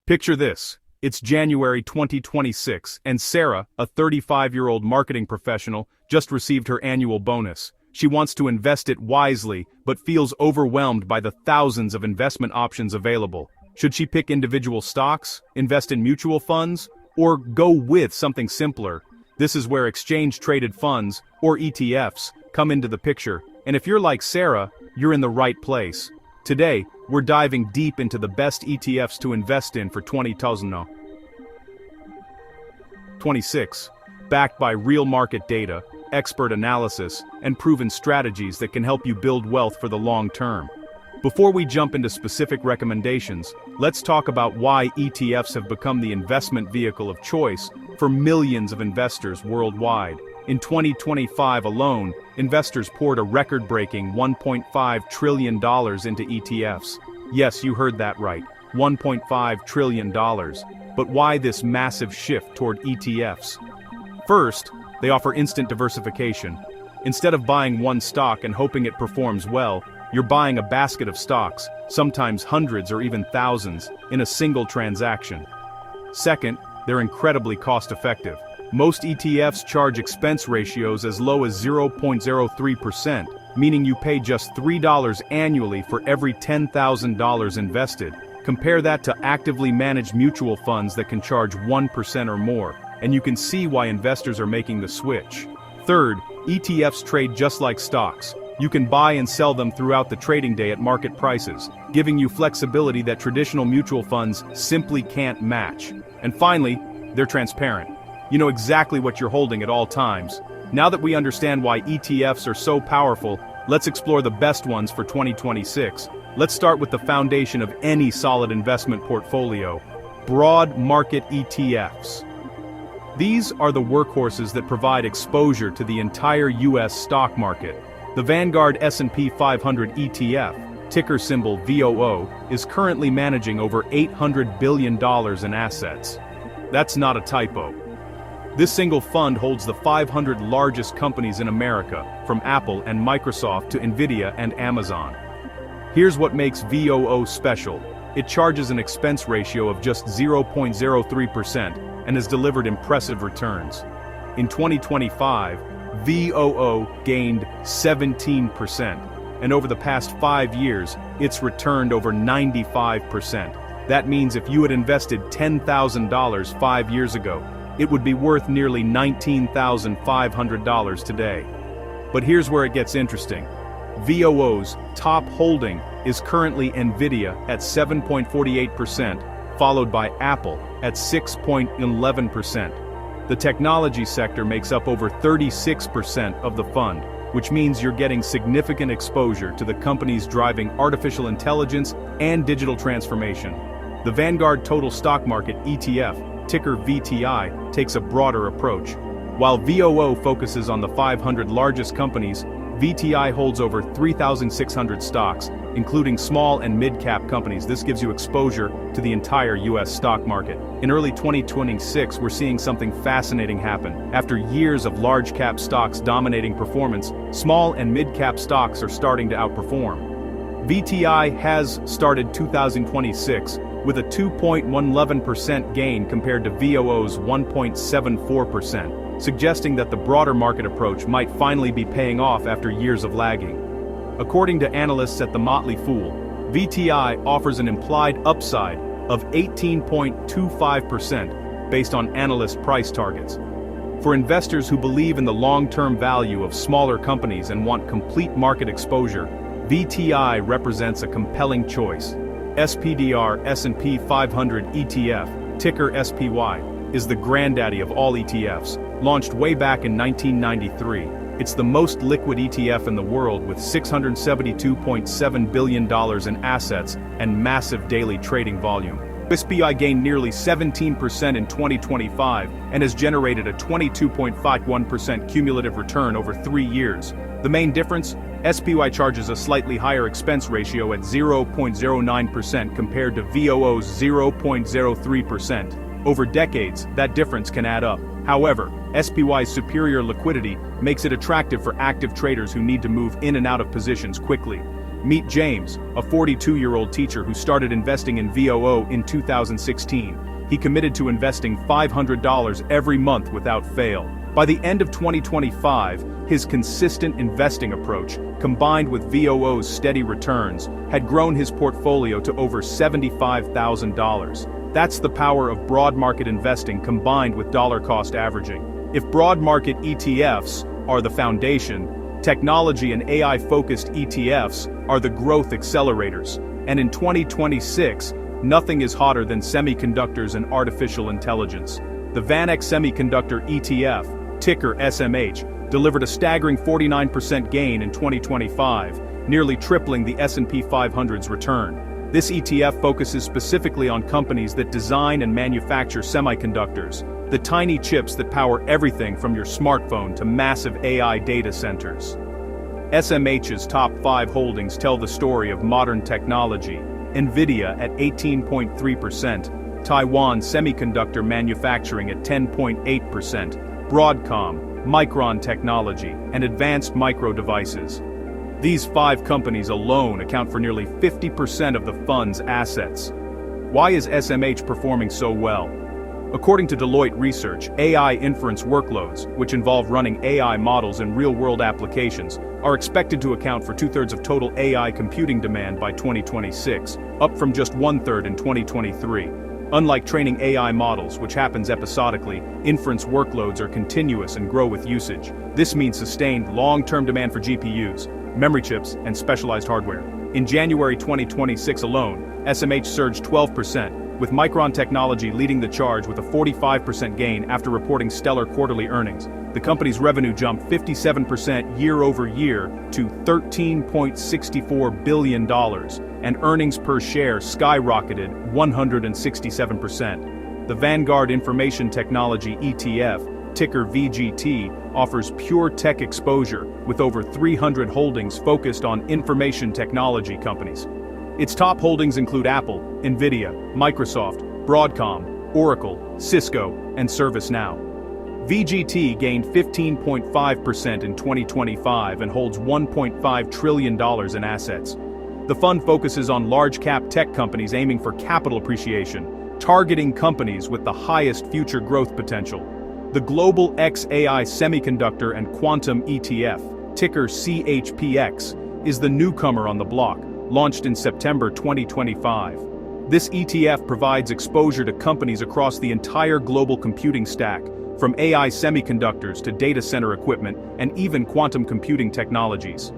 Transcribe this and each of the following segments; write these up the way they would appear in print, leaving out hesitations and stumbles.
Picture this. It's January 2026, and Sarah, a 35-year-old marketing professional, just received her annual bonus. She wants to invest it wisely, but feels overwhelmed by the thousands of investment options available. Should she pick individual stocks, invest in mutual funds, or go with something simpler? This is where exchange-traded funds, or ETFs, come into the picture, and if you're like Sarah, you're in the right place. Today, we're diving deep into the best ETFs to invest in for 2026, backed by real market data, expert analysis, and proven strategies that can help you build wealth for the long term. Before we jump into specific recommendations, let's talk about why ETFs have become the investment vehicle of choice for millions of investors worldwide. In 2025 alone, investors poured a record-breaking $1.5 trillion into ETFs. Yes, you heard that right, $1.5 trillion. But why this massive shift toward ETFs? First, they offer instant diversification. Instead of buying one stock and hoping it performs well, you're buying a basket of stocks, sometimes hundreds or even thousands, in a single transaction. Second, they're incredibly cost-effective. Most ETFs charge expense ratios as low as 0.03%, meaning you pay just $3 annually for every $10,000 invested. Compare that to actively managed mutual funds that can charge 1% or more, and you can see why investors are making the switch. Third, ETFs trade just like stocks. You can buy and sell them throughout the trading day at market prices, giving you flexibility that traditional mutual funds simply can't match. And finally, they're transparent. You know exactly what you're holding at all times. Now that we understand why ETFs are so powerful, let's explore the best ones for 2026. Let's start with the foundation of any solid investment portfolio: broad market ETFs. These are the workhorses that provide exposure to the entire U.S. stock market. The Vanguard S&P 500 ETF, ticker symbol VOO, is currently managing over $800 billion in assets. That's not a typo. This single fund holds the 500 largest companies in America, from Apple and Microsoft to Nvidia and Amazon. Here's what makes VOO special. It charges an expense ratio of just 0.03% and has delivered impressive returns. In 2025, VOO gained 17%, and over the past 5 years, it's returned over 95%. That means if you had invested $10,000 5 years ago, it would be worth nearly $19,500 today. But here's where it gets interesting. VOO's top holding is currently Nvidia at 7.48%, followed by Apple at 6.11%. The technology sector makes up over 36% of the fund, which means you're getting significant exposure to the companies driving artificial intelligence and digital transformation. The Vanguard Total Stock Market ETF, ticker VTI, takes a broader approach. While VOO focuses on the 500 largest companies, VTI holds over 3,600 stocks, including small and mid-cap companies. This gives you exposure to the entire U.S. stock market. In early 2026, we're seeing something fascinating happen. After years of large-cap stocks dominating performance, small and mid-cap stocks are starting to outperform. VTI has started 2026 with a 2.11% gain compared to VOO's 1.74%, suggesting that the broader market approach might finally be paying off after years of lagging. According to analysts at The Motley Fool, VTI offers an implied upside of 18.25% based on analyst price targets. For investors who believe in the long-term value of smaller companies and want complete market exposure, VTI represents a compelling choice. SPDR S&P 500 ETF, ticker SPY, is the granddaddy of all ETFs, launched way back in 1993. It's the most liquid ETF in the world with $672.7 billion in assets and massive daily trading volume. SPY gained nearly 17% in 2025 and has generated a 22.51% cumulative return over 3 years. The main difference? SPY charges a slightly higher expense ratio at 0.09% compared to VOO's 0.03%. Over decades, that difference can add up. However, SPY's superior liquidity makes it attractive for active traders who need to move in and out of positions quickly. Meet James, a 42-year-old teacher who started investing in VOO in 2016. He committed to investing $500 every month without fail. By the end of 2025, his consistent investing approach, combined with VOO's steady returns, had grown his portfolio to over $75,000. That's the power of broad market investing combined with dollar-cost averaging. If broad market ETFs are the foundation, technology and AI-focused ETFs are the growth accelerators. And in 2026, nothing is hotter than semiconductors and artificial intelligence. The VanEck Semiconductor ETF, ticker SMH, delivered a staggering 49% gain in 2025, nearly tripling the S&P 500's return. This ETF focuses specifically on companies that design and manufacture semiconductors, the tiny chips that power everything from your smartphone to massive AI data centers. SMH's top 5 holdings tell the story of modern technology: Nvidia at 18.3%, Taiwan Semiconductor Manufacturing at 10.8%, Broadcom, Micron Technology, and Advanced Micro Devices. These 5 companies alone account for nearly 50% of the fund's assets. Why is SMH performing so well? According to Deloitte Research, AI inference workloads, which involve running AI models in real-world applications, are expected to account for 2/3 of total AI computing demand by 2026, up from just 1/3 in 2023. Unlike training AI models, which happens episodically, inference workloads are continuous and grow with usage. This means sustained, long-term demand for GPUs, memory chips, and specialized hardware. In January 2026 alone, SMH surged 12%, with Micron Technology leading the charge with a 45% gain after reporting stellar quarterly earnings. The company's revenue jumped 57% year-over-year to $13.64 billion, and earnings per share skyrocketed 167%. The Vanguard Information Technology ETF, ticker VGT, offers pure tech exposure with over 300 holdings focused on information technology companies. Its top holdings include Apple, Nvidia, Microsoft, Broadcom, Oracle, Cisco, and ServiceNow. VGT gained 15.5% in 2025 and holds $1.5 trillion in assets. The fund focuses on large-cap tech companies aiming for capital appreciation, targeting companies with the highest future growth potential. The Global XAI Semiconductor and Quantum ETF, ticker CHPX, is the newcomer on the block, launched in September 2025. This ETF provides exposure to companies across the entire global computing stack, from AI semiconductors to data center equipment and even quantum computing technologies.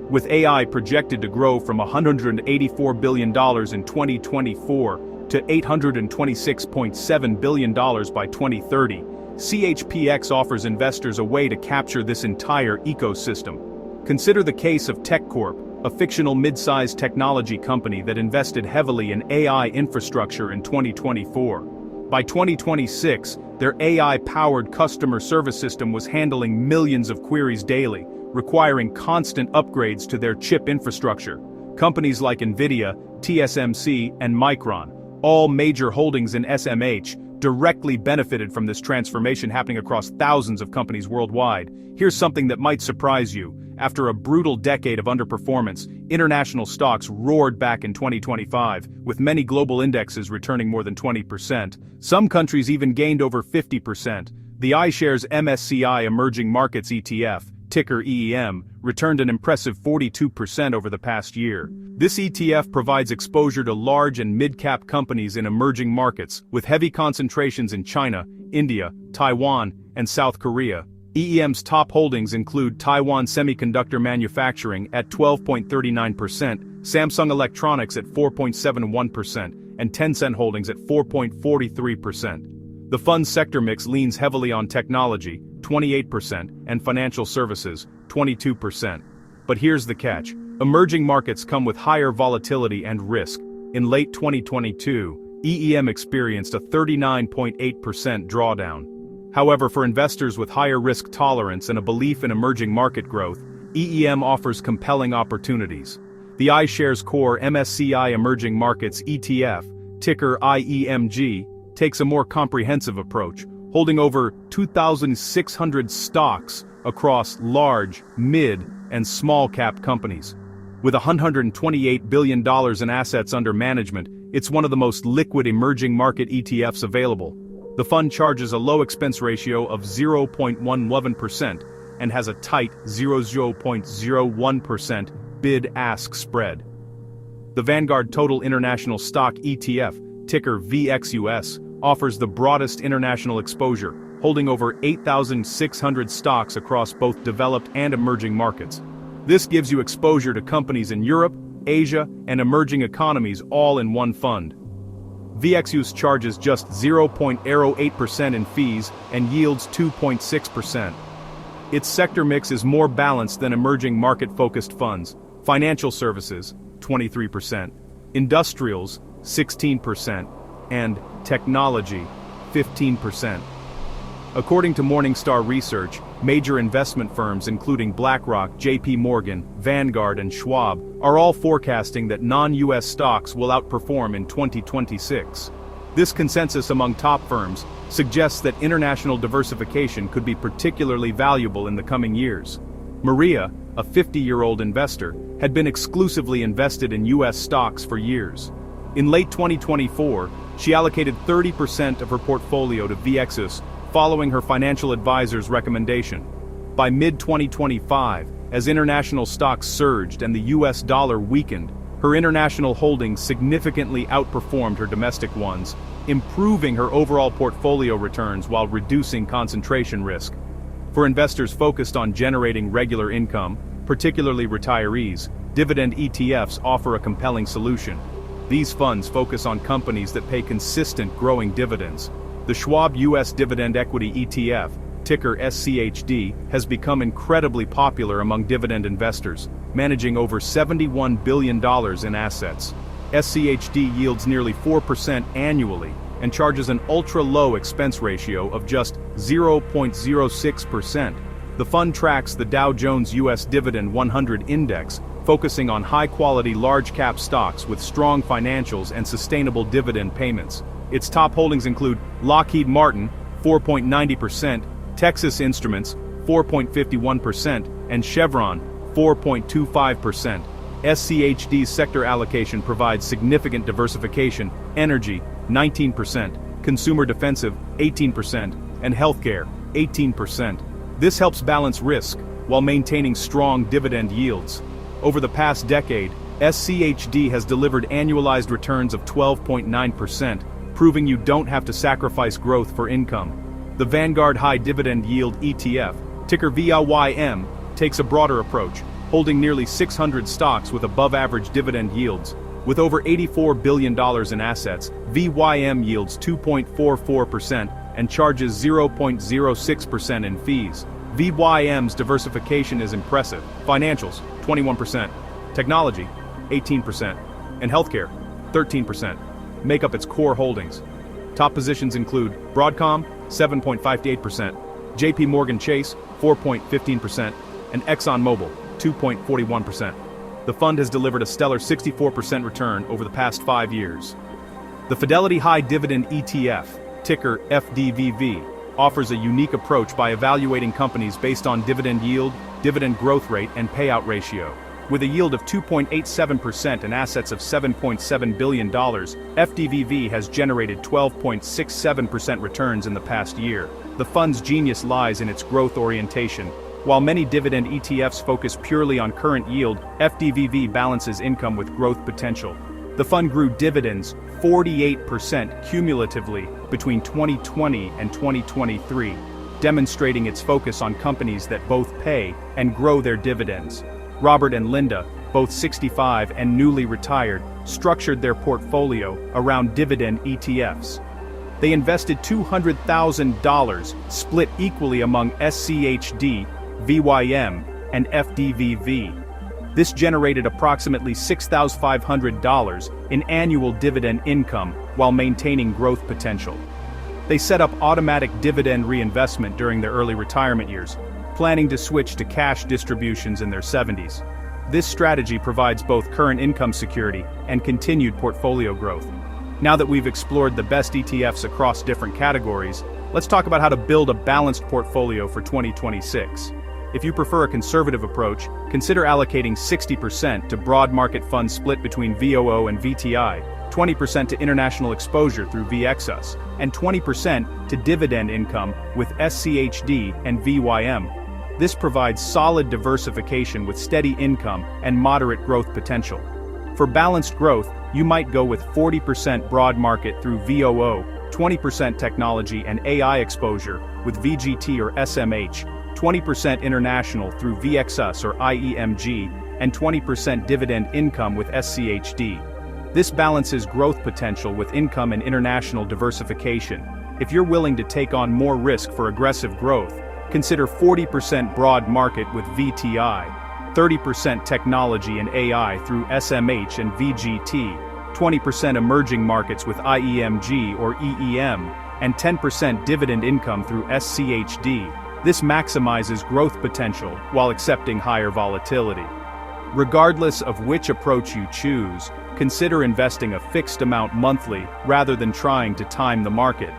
With AI projected to grow from $184 billion in 2024 to $826.7 billion by 2030, CHPX offers investors a way to capture this entire ecosystem. Consider the case of TechCorp, a fictional mid-sized technology company that invested heavily in AI infrastructure in 2024. By 2026, their AI-powered customer service system was handling millions of queries daily, requiring constant upgrades to their chip infrastructure. Companies like Nvidia, TSMC, and Micron, all major holdings in SMH, directly benefited from this transformation happening across thousands of companies worldwide. Here's something that might surprise you. After a brutal decade of underperformance, international stocks roared back in 2025, with many global indexes returning more than 20%. Some countries even gained over 50%. The iShares MSCI Emerging Markets ETF, ticker EEM, returned an impressive 42% over the past year. This ETF provides exposure to large and mid-cap companies in emerging markets, with heavy concentrations in China, India, Taiwan, and South Korea. EEM's top holdings include Taiwan Semiconductor Manufacturing at 12.39%, Samsung Electronics at 4.71%, and Tencent Holdings at 4.43%. The fund's sector mix leans heavily on technology, 28%, and financial services, 22%. But here's the catch. Emerging markets come with higher volatility and risk. In late 2022, EEM experienced a 39.8% drawdown. However, for investors with higher risk tolerance and a belief in emerging market growth, EEM offers compelling opportunities. The iShares Core MSCI Emerging Markets ETF, ticker IEMG, takes a more comprehensive approach, holding over 2,600 stocks across large, mid, and small-cap companies. With $128 billion in assets under management, it's one of the most liquid emerging market ETFs available. The fund charges a low expense ratio of 0.11% and has a tight 0.01% bid-ask spread. The Vanguard Total International Stock ETF, ticker VXUS, offers the broadest international exposure, holding over 8,600 stocks across both developed and emerging markets. This gives you exposure to companies in Europe, Asia, and emerging economies all in one fund. VXUS charges just 0.08% in fees and yields 2.6%. Its sector mix is more balanced than emerging market-focused funds: financial services, 23%, industrials, 16%, and technology, 15%. According to Morningstar Research, major investment firms including BlackRock, JP Morgan, Vanguard, and Schwab are all forecasting that non-US stocks will outperform in 2026. This consensus among top firms suggests that international diversification could be particularly valuable in the coming years. Maria, a 50-year-old investor, had been exclusively invested in US stocks for years. In late 2024, she allocated 30% of her portfolio to VXUS, following her financial advisor's recommendation. By mid-2025, as international stocks surged and the US dollar weakened, her international holdings significantly outperformed her domestic ones, improving her overall portfolio returns while reducing concentration risk. For investors focused on generating regular income, particularly retirees, dividend ETFs offer a compelling solution. These funds focus on companies that pay consistent growing dividends. The Schwab US Dividend Equity ETF, ticker SCHD, has become incredibly popular among dividend investors, managing over $71 billion in assets. SCHD yields nearly 4% annually and charges an ultra-low expense ratio of just 0.06%. The fund tracks the Dow Jones US Dividend 100 Index, focusing on high-quality large-cap stocks with strong financials and sustainable dividend payments. Its top holdings include Lockheed Martin, 4.90%, Texas Instruments, 4.51%, and Chevron, 4.25%. SCHD's sector allocation provides significant diversification: energy, 19%, consumer defensive, 18%, and healthcare, 18%. This helps balance risk while maintaining strong dividend yields. Over the past decade, SCHD has delivered annualized returns of 12.9%, proving you don't have to sacrifice growth for income. The Vanguard High Dividend Yield ETF, ticker VYM, takes a broader approach, holding nearly 600 stocks with above-average dividend yields. With over $84 billion in assets, VYM yields 2.44% and charges 0.06% in fees. VYM's diversification is impressive: financials, 21%, technology, 18%, and healthcare, 13%. Make up its core holdings. Top positions include Broadcom, 7.58%, JP Morgan Chase, 4.15%, and ExxonMobil, 2.41%. The fund has delivered a stellar 64% return over the past 5 years. The Fidelity High Dividend ETF, ticker FDVV, offers a unique approach by evaluating companies based on dividend yield, dividend growth rate, and payout ratio. With a yield of 2.87% and assets of $7.7 billion, FDVV has generated 12.67% returns in the past year. The fund's genius lies in its growth orientation. While many dividend ETFs focus purely on current yield, FDVV balances income with growth potential. The fund grew dividends 48% cumulatively between 2020 and 2023, demonstrating its focus on companies that both pay and grow their dividends. Robert and Linda, both 65 and newly retired, structured their portfolio around dividend ETFs. They invested $200,000, split equally among SCHD, VYM, and FDVV. This generated approximately $6,500 in annual dividend income while maintaining growth potential. They set up automatic dividend reinvestment during their early retirement years, planning to switch to cash distributions in their 70s. This strategy provides both current income security and continued portfolio growth. Now that we've explored the best ETFs across different categories, let's talk about how to build a balanced portfolio for 2026. If you prefer a conservative approach, consider allocating 60% to broad market funds split between VOO and VTI, 20% to international exposure through VXUS, and 20% to dividend income with SCHD and VYM. This provides solid diversification with steady income and moderate growth potential. For balanced growth, you might go with 40% broad market through VOO, 20% technology and AI exposure with VGT or SMH, 20% international through VXUS or IEMG, and 20% dividend income with SCHD. This balances growth potential with income and international diversification. If you're willing to take on more risk for aggressive growth, consider 40% broad market with VTI, 30% technology and AI through SMH and VGT, 20% emerging markets with IEMG or EEM, and 10% dividend income through SCHD. This maximizes growth potential while accepting higher volatility. Regardless of which approach you choose, consider investing a fixed amount monthly rather than trying to time the market.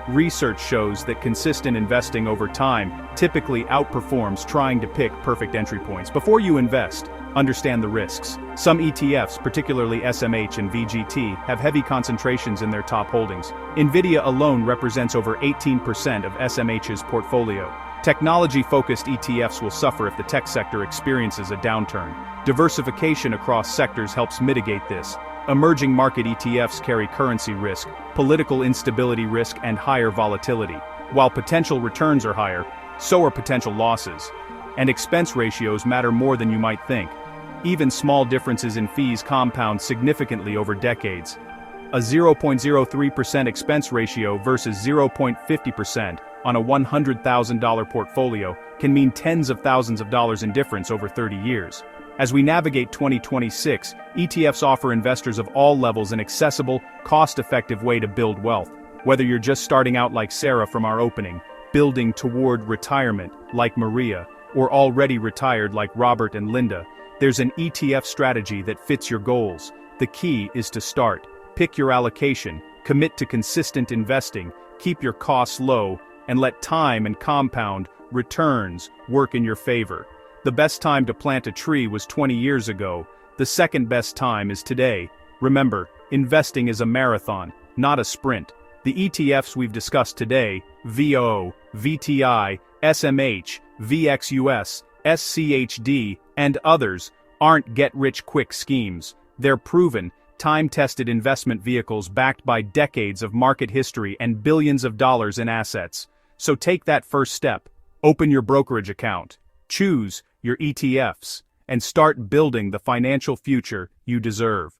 Research shows that consistent investing over time typically outperforms trying to pick perfect entry points. Before you invest, understand the risks. Some ETFs, particularly SMH and VGT, have heavy concentrations in their top holdings. Nvidia alone represents over 18% of SMH's portfolio. Technology-focused ETFs will suffer if the tech sector experiences a downturn. Diversification across sectors helps mitigate this. Emerging market ETFs carry currency risk, political instability risk, and higher volatility. While potential returns are higher, so are potential losses. And expense ratios matter more than you might think. Even small differences in fees compound significantly over decades. A 0.03% expense ratio versus 0.50% on a $100,000 portfolio can mean tens of thousands of dollars in difference over 30 years. As we navigate 2026, ETFs offer investors of all levels an accessible, cost-effective way to build wealth. Whether you're just starting out like Sarah from our opening, building toward retirement like Maria, or already retired like Robert and Linda, there's an ETF strategy that fits your goals. The key is to start. Pick your allocation, commit to consistent investing, keep your costs low, and let time and compound returns work in your favor. The best time to plant a tree was 20 years ago. The second best time is today. Remember, investing is a marathon, not a sprint. The ETFs we've discussed today, VOO, VTI, SMH, VXUS, SCHD, and others, aren't get-rich-quick schemes. They're proven, time-tested investment vehicles backed by decades of market history and billions of dollars in assets. So take that first step. Open your brokerage account. Choose your ETFs, and start building the financial future you deserve.